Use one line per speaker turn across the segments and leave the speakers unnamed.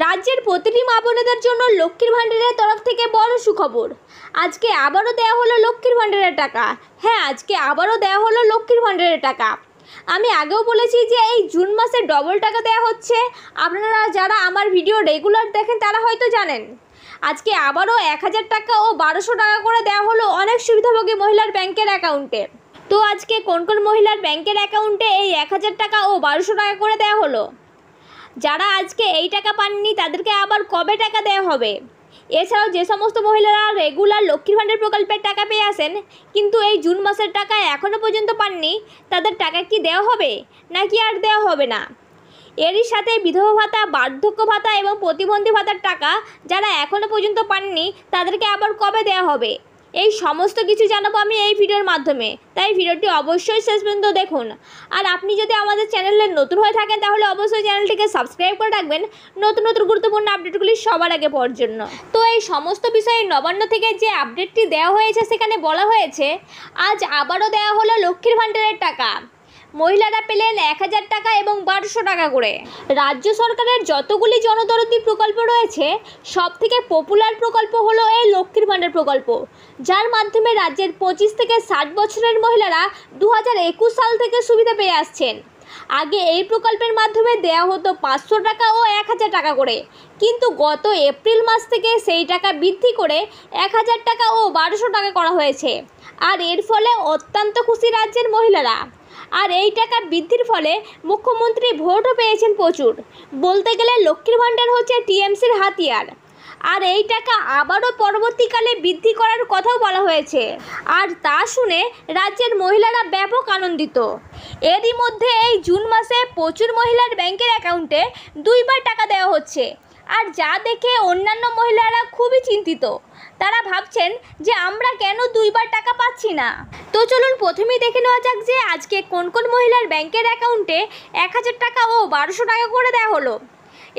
রাজ্যের প্রতিটি মা বোনেদের জন্য লক্ষ্মীর ভাণ্ডারের তরফ থেকে বড় সুখবর। আজকে আবারও দেওয়া হলো লক্ষ্মীর ভাণ্ডারের টাকা। হ্যাঁ, আজকে আবারও দেওয়া হলো লক্ষ্মীর ভাণ্ডারের টাকা। আমি আগেও বলেছি যে এই জুন মাসে ডবল টাকা দেওয়া হচ্ছে। আপনারা যারা আমার ভিডিও রেগুলার দেখেন তারা হয়তো জানেন। আজকে আবারও 1000 টাকা ও 1200 টাকা করে দেওয়া হলো অনেক সুবিধাভোগী মহিলার ব্যাংকের অ্যাকাউন্টে। তো আজকে কোন কোন মহিলার ব্যাংকের অ্যাকাউন্টে এই 1000 টাকা ও 1200 টাকা করে দেওয়া হলো? যারা আজকে এই টাকা পাননি তাদেরকে আবার কবে টাকা দেওয়া হবে? এছাড়াও যে সমস্ত মহিলারা রেগুলার লক্ষ্মীর ভাণ্ডার প্রকল্পের টাকা পেয়ে আসেন কিন্তু এই জুন মাসের টাকা এখনও পর্যন্ত পাননি, তাদের টাকা কি দেওয়া হবে নাকি আর দেওয়া হবে না? এরই সাথে বিধবা ভাতা, বার্ধক্য ভাতা এবং প্রতিবন্ধী ভাতার টাকা যারা এখনও পর্যন্ত পাননি তাদেরকে আবার কবে দেওয়া হবে, এই সমস্ত কিছু জানাবো আমি এই ভিডিওর মাধ্যমে। তাই ভিডিওটি অবশ্যই শেষ পর্যন্ত দেখুন। আর আপনি যদি আমাদের চ্যানেলে নতুন হয়ে থাকেন তাহলে অবশ্যই চ্যানেলটিকে সাবস্ক্রাইব করে রাখবেন নতুন নতুন গুরুত্বপূর্ণ আপডেটগুলি সবার আগে পাওয়ার জন্য। তো এই সমস্ত বিষয়ে নবান্ন থেকে যে আপডেটটি দেওয়া হয়েছে সেখানে বলা হয়েছে আজ আবারও দেওয়া হলো লক্ষ্মীর ভাণ্ডারের টাকা। মহিলারা পেলেন 1000 টাকা এবং 1200 টাকা করে। রাজ্য সরকারের যতগুলি জনদরদি প্রকল্প রয়েছে সবথেকে পপুলার প্রকল্প হলো এই লক্ষ্মীর ভাণ্ডার প্রকল্প, যার মাধ্যমে রাজ্যের 25 থেকে 60 বছরের মহিলারা 2021 সাল থেকে সুবিধা পেয়ে আসছেন। আগে এই প্রকল্পের মাধ্যমে দেওয়া হতো 500 টাকা ও 1000 টাকা করে, কিন্তু গত এপ্রিল মাস থেকে সেই টাকা বৃদ্ধি করে 1000 টাকা ও 1200 টাকা করা হয়েছে। আর এর ফলে অত্যন্ত খুশি রাজ্যের মহিলারা। আর এই টাকা বৃদ্ধির ফলে মুখ্যমন্ত্রী ভোটও পেয়েছেন প্রচুর। বলতে গেলে লক্ষ্মীর ভাণ্ডার হচ্ছে টিএমসির হাতিয়ার। আর এই টাকা আবারও পরবর্তীকালে বৃদ্ধি করার কথাও বলা হয়েছে। আর তা শুনে রাজ্যের মহিলারা ব্যাপক আনন্দিত। এরই মধ্যে এই জুন মাসে প্রচুর মহিলার ব্যাংকের অ্যাকাউন্টে 2 বার টাকা দেওয়া হচ্ছে। আর যা দেখে অন্যান্য মহিলারা খুবই চিন্তিত। তারা ভাবছেন যে আমরা কেন 2 বার টাকা পাচ্ছি না। তো চলুন প্রথমেই দেখে নেওয়া যাক যে আজকে কোন কোন মহিলার ব্যাংকের অ্যাকাউন্টে 1000 টাকা ও 1200 টাকা করে দেওয়া হলো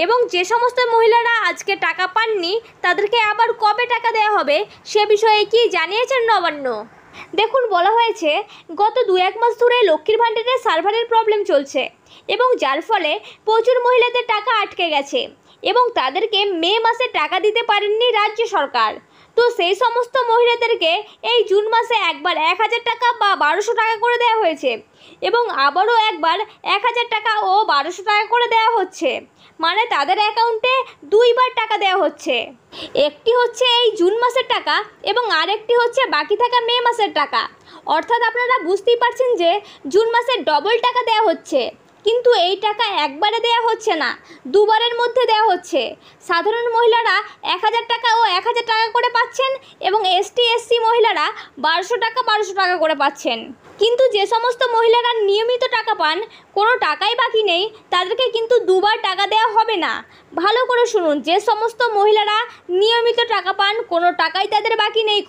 এবং যে সমস্ত মহিলারা আজকে টাকা পাননি তাদেরকে আবার কবে টাকা দেওয়া হবে সে বিষয়ে কি জানিয়েছেন নবান্ন। দেখুন, বলা হয়েছে গত 2-1 মাস ধরে লক্ষ্মীর ভাণ্ডারের সার্ভারের প্রবলেম চলছে এবং যার ফলে প্রচুর মহিলাদের টাকা আটকে গেছে এবং তাদেরকে মে মাসে টাকা দিতে পারেননি রাজ্য সরকার। তো সেই সমস্ত মহিলাদেরকে এই জুন মাসে একবার 1000 টাকা বা 1200 টাকা করে দেওয়া হয়েছে এবং আবারও একবার 1000 টাকা ও 1200 টাকা করে দেওয়া হচ্ছে। মানে তাদের অ্যাকাউন্টে 2 বার টাকা দেওয়া হচ্ছে। একটি হচ্ছে এই জুন মাসের টাকা এবং আরেকটি হচ্ছে বাকি থাকা মে মাসের টাকা। অর্থাৎ আপনারা বুঝতেই পারছেন যে জুন মাসে ডবল টাকা দেওয়া হচ্ছে, কিন্তু এই টাকা একবারে দেওয়া হচ্ছে না, 2 বারের মধ্যে দেওয়া হচ্ছে। সাধারণ মহিলারা 1000 টাকা ও 1000 টাকা করে পাচ্ছেন এবং ST/SC মহিলারা 1200 টাকা 1200 টাকা করে পাচ্ছেন। কিন্তু যে সমস্ত মহিলারা নিয়মিত টাকা পান, কোনো টাকাই বাকি নেই, তাদেরকে কিন্তু 2 বার টাকা দেওয়া হবে না। ভালো করে শুনুন, যে সমস্ত মহিলারা নিয়মিত টাকা পান, কোনো টাকাই তাদের বাকি নেই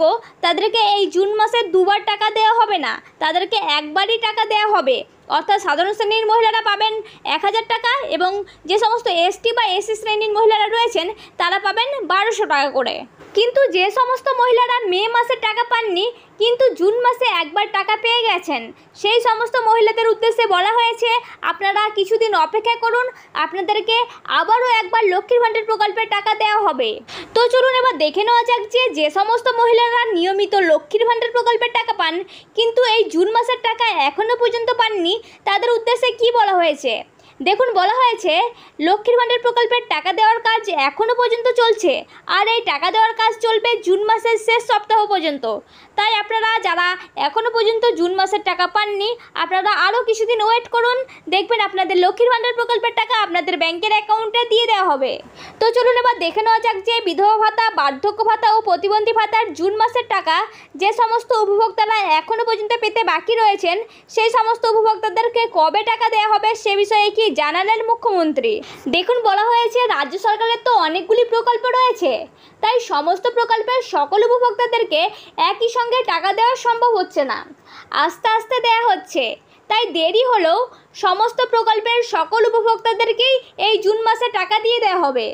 তাদেরকে এই জুন মাসে 2 বার টাকা দেওয়া হবে না, তাদেরকে একবারই টাকা দেওয়া হবে। অর্থাৎ সাধারণ শ্রেণীর মহিলারা পাবেন 1000 টাকা এবং যে সমস্ত ST বা SC শ্রেণীর মহিলারা রয়েছেন তারা পাবেন 1200 টাকা করে। কিন্তু যে সমস্ত মহিলারা মে মাসে টাকা পাননি কিন্তু জুন মাসে একবার টাকা পেয়ে গেছেন, সেই সমস্ত মহিলাদের উদ্দেশ্যে বলা হয়েছে আপনারা কিছুদিন অপেক্ষা করুন, আপনাদেরকে আবারও একবার লক্ষ্মীর ভাণ্ডার প্রকল্পের টাকা দেওয়া হবে। তো চলুন এবার দেখে নেওয়া যাক যে সমস্ত মহিলারা নিয়মিত লক্ষ্মীর ভাণ্ডার প্রকল্পের টাকা পান কিন্তু এই জুন মাসের টাকা এখনও পর্যন্ত পাননি তাদের উদ্দেশ্যে কি বলা হয়েছে। দেখুন, বলা হয়েছে লক্ষ্মীর ভাণ্ডার প্রকল্পের টাকা দেওয়ার কাজ এখনও পর্যন্ত চলছে আর এই টাকা দেওয়ার কাজ চলবে জুন মাসের শেষ সপ্তাহ পর্যন্ত। তাই আপনারা যারা এখনও পর্যন্ত জুন মাসের টাকা পাননি আপনারা আরও কিছুদিন ওয়েট করুন, দেখবেন আপনাদের লক্ষ্মীর ভাণ্ডার প্রকল্পের টাকা আপনাদের ব্যাংকের অ্যাকাউন্টে দিয়ে দেওয়া হবে। তো চলুন এবার দেখে নেওয়া যাক যে বিধবা ভাতা, বার্ধক্য ভাতা ও প্রতিবন্ধী ভাতার জুন মাসের টাকা যে সমস্ত উপভোক্তারা এখনও পর্যন্ত পেতে বাকি রয়েছেন সেই সমস্ত উপভোক্তাদেরকে কবে টাকা দেওয়া হবে সে বিষয়ে কি জানালেন মুখ্যমন্ত্রী। দেখুন, বলা হয়েছে রাজ্য সরকারের তো অনেকগুলি প্রকল্প রয়েছে, তাই সমস্ত প্রকল্পের সকল উপভোক্তাদেরকে একই সঙ্গে টাকা দেওয়া সম্ভব হচ্ছে না, আস্তে আস্তে দেওয়া হচ্ছে। তাই দেরি হলেও সমস্ত প্রকল্পের সকল উপভোক্তাদেরকেই এই জুন মাসে টাকা দিয়ে দেওয়া হবে।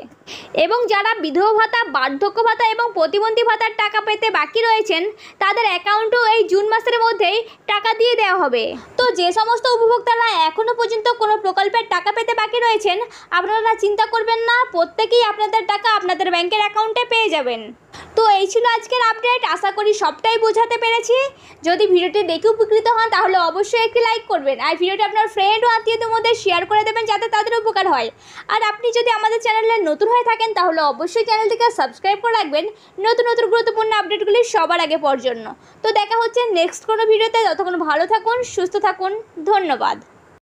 এবং যারা বিধবা ভাতা, বার্ধক্য ভাতা এবং প্রতিবন্ধী ভাতার টাকা পেতে বাকি রয়েছেন তাদের অ্যাকাউন্টেও এই জুন মাসের মধ্যেই টাকা দিয়ে দেওয়া হবে। তো যে সমস্ত উপভোক্তারা এখনও পর্যন্ত কোনো প্রকল্পের টাকা পেতে বাকি রয়েছেন, আপনারা চিন্তা করবেন না, প্রত্যেকেই আপনাদের টাকা আপনাদের ব্যাংকের অ্যাকাউন্টে পেয়ে যাবেন। তো এই ছিল আজকের আপডেট। আশা করি সবটাই বোঝাতে পেরেছি। যদি ভিডিওটি দেখে উপকৃত হন তাহলে অবশ্যই একটি লাইক করবেন, আর ভিডিওটি আপনার ফ্রেন্ড ও আত্মীয়দের মধ্যে শেয়ার করে দেবেন যাতে তাদের উপকার হয়। আর আপনি যদি আমাদের চ্যানেলে নতুন হয়ে থাকেন তাহলে অবশ্যই চ্যানেলটিকে সাবস্ক্রাইব করে রাখবেন নতুন নতুন গুরুত্বপূর্ণ আপডেটগুলি সবার আগে পাওয়ার জন্য। তো দেখা হচ্ছে নেক্সট কোনো ভিডিওতে। ততক্ষণ ভালো থাকুন, সুস্থ থাকুন, ধন্যবাদ।